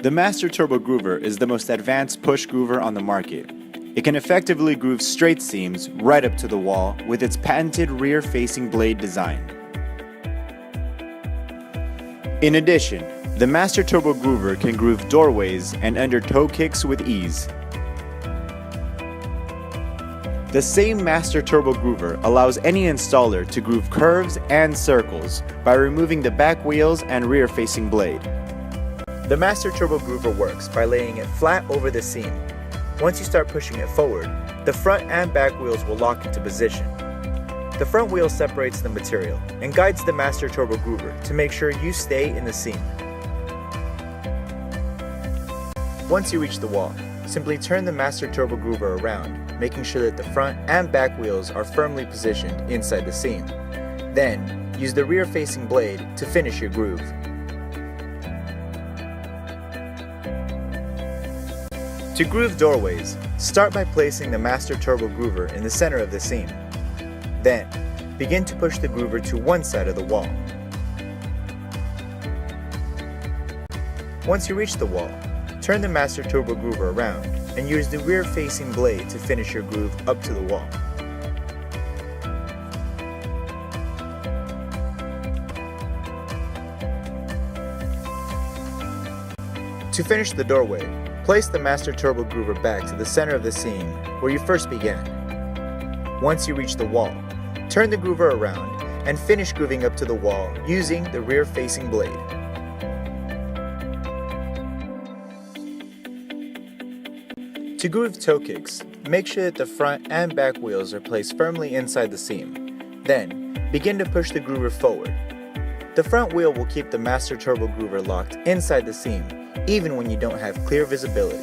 The Master Turbo Groover is the most advanced push groover on the market. It can effectively groove straight seams right up to the wall with its patented rear-facing blade design. In addition, the Master Turbo Groover can groove doorways and under toe kicks with ease. The same Master Turbo Groover allows any installer to groove curves and circles by removing the back wheels and rear-facing blade. The Master Turbo Groover works by laying it flat over the seam. Once you start pushing it forward, the front and back wheels will lock into position. The front wheel separates the material and guides the Master Turbo Groover to make sure you stay in the seam. Once you reach the wall, simply turn the Master Turbo Groover around, making sure that the front and back wheels are firmly positioned inside the seam. Then, use the rear-facing blade to finish your groove. To groove doorways, start by placing the Master Turbo Groover in the center of the seam. Then, begin to push the groover to one side of the wall. Once you reach the wall, turn the Master Turbo Groover around and use the rear-facing blade to finish your groove up to the wall. To finish the doorway, place the Master Turbo Groover back to the center of the seam where you first began. Once you reach the wall, turn the groover around and finish grooving up to the wall using the rear-facing blade. To groove toe kicks, make sure that the front and back wheels are placed firmly inside the seam. Then, begin to push the groover forward. The front wheel will keep the Master Turbo Groover locked inside the seam, even when you don't have clear visibility.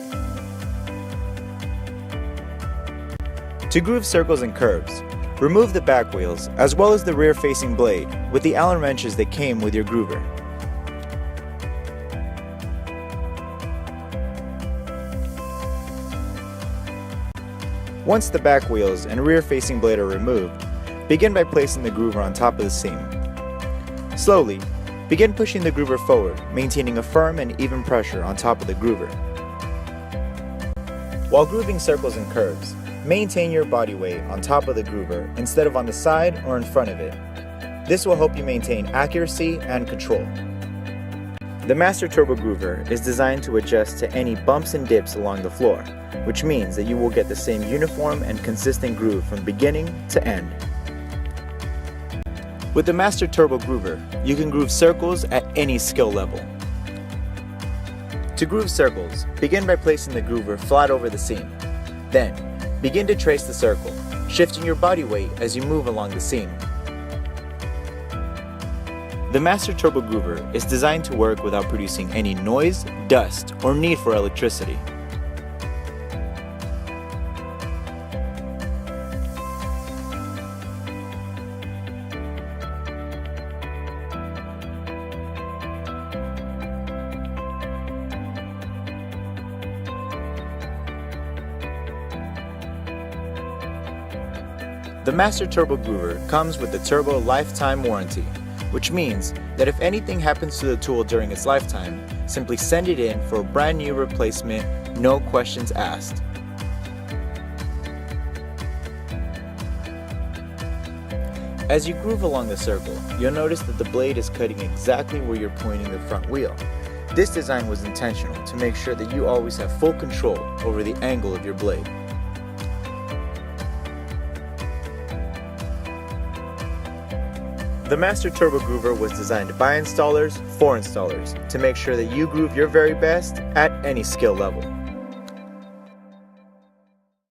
To groove circles and curves, remove the back wheels as well as the rear-facing blade with the Allen wrenches that came with your groover. Once the back wheels and rear-facing blade are removed, begin by placing the groover on top of the seam. Slowly, begin pushing the groover forward, maintaining a firm and even pressure on top of the groover. While grooving circles and curves, maintain your body weight on top of the groover instead of on the side or in front of it. This will help you maintain accuracy and control. The Master Turbo Groover is designed to adjust to any bumps and dips along the floor, which means that you will get the same uniform and consistent groove from beginning to end. With the Master Turbo Groover, you can groove circles at any skill level. To groove circles, begin by placing the groover flat over the seam. Then, begin to trace the circle, shifting your body weight as you move along the seam. The Master Turbo Groover is designed to work without producing any noise, dust, or need for electricity. The Master Turbo Groover comes with the Turbo Lifetime Warranty, which means that if anything happens to the tool during its lifetime, simply send it in for a brand new replacement, no questions asked. As you groove along the circle, you'll notice that the blade is cutting exactly where you're pointing the front wheel. This design was intentional to make sure that you always have full control over the angle of your blade. The Master Turbo Groover was designed by installers for installers to make sure that you groove your very best at any skill level.